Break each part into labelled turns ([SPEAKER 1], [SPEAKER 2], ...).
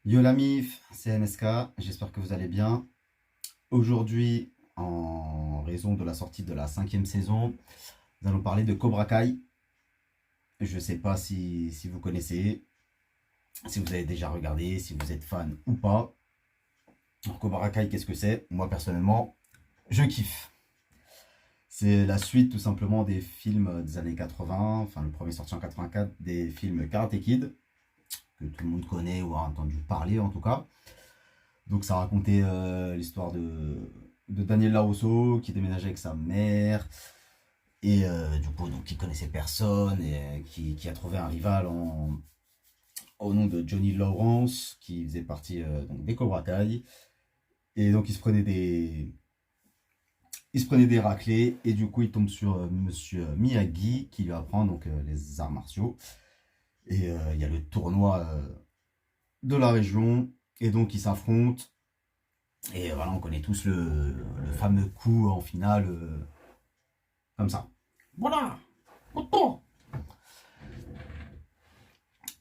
[SPEAKER 1] Yo la mif, c'est NSK, j'espère que vous allez bien. Aujourd'hui, en raison de la sortie de la cinquième saison, nous allons parler de Cobra Kai. Je ne sais pas si vous connaissez, si vous avez déjà regardé, si vous êtes fan ou pas. Alors, Cobra Kai, qu'est-ce que c'est? Moi personnellement, je kiffe. C'est la suite tout simplement des films des années 80, enfin le premier sorti en 84, des films Karate Kid, que tout le monde connaît ou a entendu parler en tout cas. Donc ça racontait l'histoire de Daniel Larousseau qui déménageait avec sa mère et du coup donc qui connaissait personne et qui a trouvé un rival au nom de Johnny Lawrence qui faisait partie donc des Cobra Kai et donc il se prenait des raclés et du coup il tombe sur Monsieur Miyagi qui lui apprend donc les arts martiaux et il y a le tournoi de la région et donc ils s'affrontent. Et voilà, on connaît tous le fameux coup en finale, comme ça. Voilà.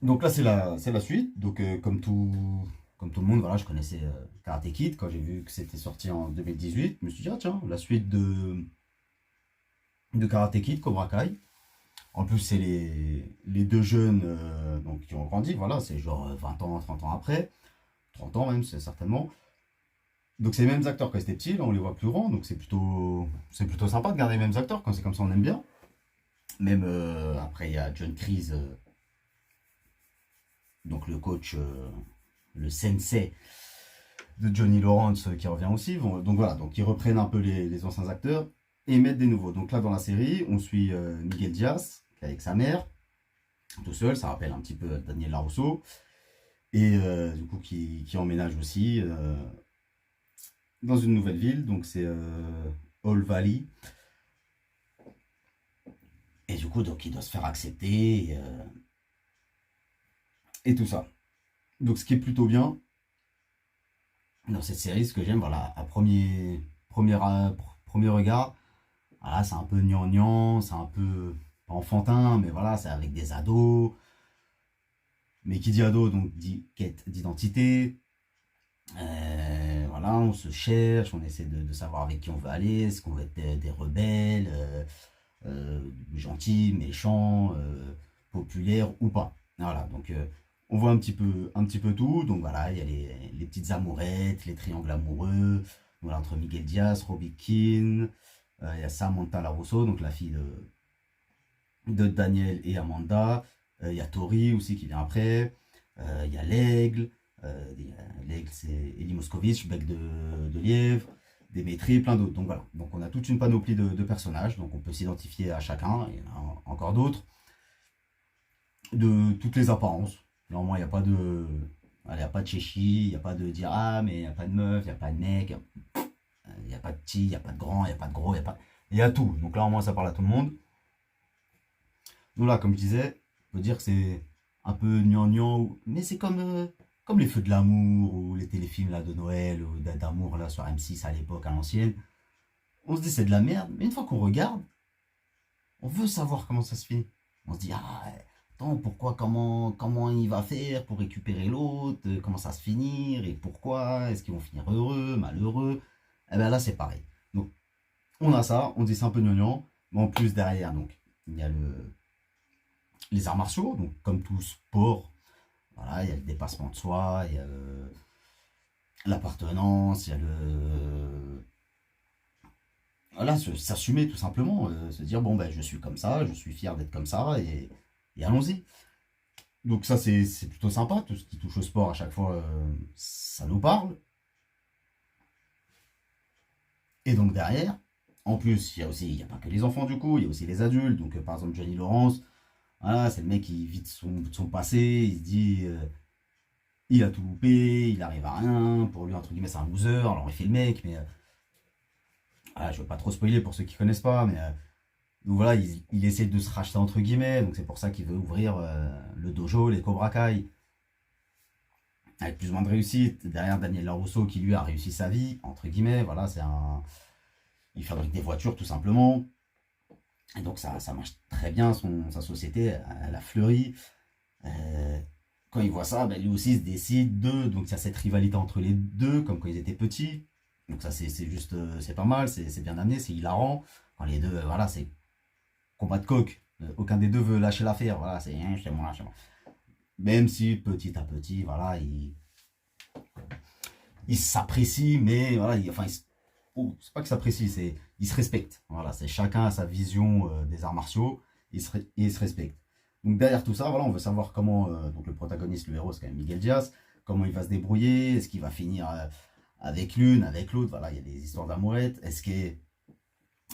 [SPEAKER 1] Donc là, c'est la suite. Donc, comme tout le monde, voilà, je connaissais Karate Kid quand j'ai vu que c'était sorti en 2018. Je me suis dit, ah tiens, la suite de Karate Kid, Cobra Kai. En plus, c'est les deux jeunes donc, qui ont grandi. Voilà, c'est genre 20 ans, 30 ans après. 30 ans même, c'est certainement. Donc c'est les mêmes acteurs quand c'était petit, là on les voit plus grands, donc c'est plutôt sympa de garder les mêmes acteurs, quand c'est comme ça on aime bien. Même après il y a John Kreese, donc le coach, le sensei de Johnny Lawrence qui revient aussi. Donc voilà, donc ils reprennent un peu les anciens acteurs et ils mettent des nouveaux. Donc là dans la série, on suit Miguel Diaz, qui est avec sa mère, tout seul, ça rappelle un petit peu Daniel Larousseau, et du coup qui emménage aussi dans une nouvelle ville, donc c'est All Valley. Et du coup, donc il doit se faire accepter et tout ça. Donc ce qui est plutôt bien dans cette série, ce que j'aime, voilà, à premier regard, voilà, c'est un peu gnangnan, c'est un peu pas enfantin, mais voilà, c'est avec des ados. Mais qui dit ado, donc dit quête d'identité. Voilà, on se cherche, on essaie de savoir avec qui on veut aller, est-ce qu'on veut être des rebelles, gentils, méchants, populaires ou pas. Voilà, donc on voit un petit peu tout. Donc voilà, il y a les petites amourettes, les triangles amoureux, voilà, entre Miguel Diaz, Robbie Keane, il y a Samantha Larousseau, donc la fille de Daniel et Amanda. Il y a Tori aussi qui vient après. Il y a l'aigle. L'aigle, c'est Elie Moscovitch, bec de lièvre. Démétrie, plein d'autres. Donc voilà. Donc on a toute une panoplie de personnages. Donc on peut s'identifier à chacun. Il y en a encore d'autres. De toutes les apparences. Normalement, il n'y a pas de. Il n'y a pas de chéchi, il n'y a pas de dire ah, mais il n'y a pas de meuf, il n'y a pas de mec, il n'y a pas de petit, il n'y a pas de grand, il n'y a pas de gros, il y a pas. Il y a tout. Donc là, au moins, ça parle à tout le monde. Donc là, comme je disais, on peut dire que c'est un peu gnangnan, mais c'est comme les Feux de l'amour ou les téléfilms là, de Noël ou d'amour là sur M6 à l'époque, à l'ancienne. On se dit c'est de la merde, mais une fois qu'on regarde, on veut savoir comment ça se finit. On se dit ah, attends, pourquoi, comment il va faire pour récupérer l'autre, comment ça se finir et pourquoi, est-ce qu'ils vont finir heureux, malheureux. Et bien là c'est pareil. Donc on a ça, on dit c'est un peu gnangnan, mais en plus derrière donc il y a les arts martiaux, donc comme tout sport, voilà, il y a le dépassement de soi, il y a l'appartenance, il y a voilà, s'assumer tout simplement, se dire bon ben je suis comme ça, je suis fier d'être comme ça et allons-y. Donc ça c'est plutôt sympa, tout ce qui touche au sport à chaque fois, ça nous parle. Et donc derrière, en plus, il y a pas que les enfants du coup, il y a aussi les adultes. Donc par exemple Johnny Lawrence, voilà, c'est le mec qui vit de son passé, il se dit il a tout loupé, il arrive à rien, pour lui, entre guillemets, c'est un loser, alors il fait le mec, mais voilà, je veux pas trop spoiler pour ceux qui connaissent pas, mais donc voilà, il essaie de se racheter, entre guillemets, donc c'est pour ça qu'il veut ouvrir le dojo, les Cobra Kai, avec plus ou moins de réussite, derrière Daniel Larousseau qui lui a réussi sa vie, entre guillemets, voilà, il fabrique des voitures tout simplement, et donc ça marche très bien, sa société, elle a fleuri, euh, quand il voit ça, ben, lui aussi il se décide de. Donc il y a cette rivalité entre les deux, comme quand ils étaient petits. Donc ça c'est juste, c'est pas mal, c'est bien amené, c'est hilarant. Quand les deux, voilà, c'est combat de coq. Aucun des deux veut lâcher l'affaire, voilà, c'est hein, chez moi, chez moi. Même si petit à petit, voilà, il s'apprécie, mais voilà, enfin, oh, c'est pas qu'il s'apprécie, c'est il se respecte. Voilà, c'est chacun a sa vision des arts martiaux, il se respecte. Donc derrière tout ça, voilà, on veut savoir comment, donc le protagoniste, le héros, c'est quand même Miguel Diaz, comment il va se débrouiller, est-ce qu'il va finir avec l'une, avec l'autre, voilà, il y a des histoires d'amourettes, est-ce que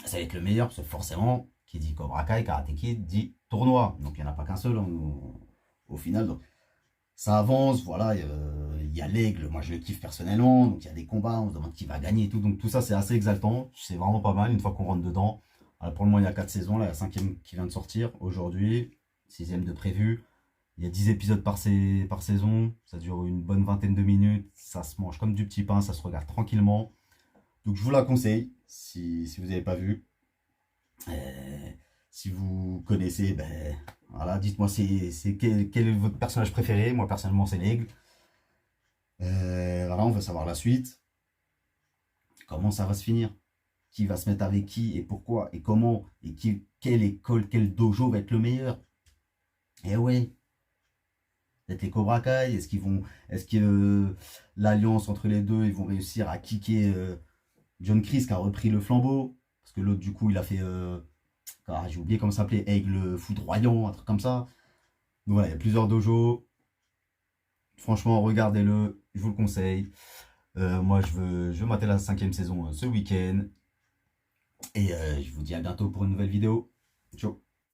[SPEAKER 1] ça va être le meilleur, parce que forcément, qui dit Cobra Kai, Karate Kid, dit tournoi, donc il n'y en a pas qu'un seul au final, donc ça avance, voilà, il y a l'aigle, moi je le kiffe personnellement, donc il y a des combats, on se demande qui va gagner et tout, donc tout ça c'est assez exaltant, c'est vraiment pas mal une fois qu'on rentre dedans. Alors, pour le moment il y a 4 saisons, là, la cinquième qui vient de sortir aujourd'hui, sixième de prévu, il y a 10 épisodes par saison, ça dure une bonne vingtaine de minutes, ça se mange comme du petit pain, ça se regarde tranquillement, donc je vous la conseille, si vous n'avez pas vu. Euh, Si vous connaissez, ben, voilà, dites-moi quel est votre personnage préféré. Moi, personnellement, c'est l'aigle. Voilà, on veut savoir la suite. Comment ça va se finir? Qui va se mettre avec qui et pourquoi et comment? Et quelle école, quel dojo va être le meilleur? Eh ouais, peut-être les Cobra Kai. Est-ce que l'alliance entre les deux, ils vont réussir à kicker John Chris qui a repris le flambeau? Parce que l'autre, du coup, il a fait. J'ai oublié comment ça s'appelait, Aigle foudroyant, un truc comme ça. Donc voilà, il y a plusieurs dojos. Franchement, regardez-le, je vous le conseille. Moi, je veux mater la cinquième saison ce week-end. Et je vous dis à bientôt pour une nouvelle vidéo. Ciao.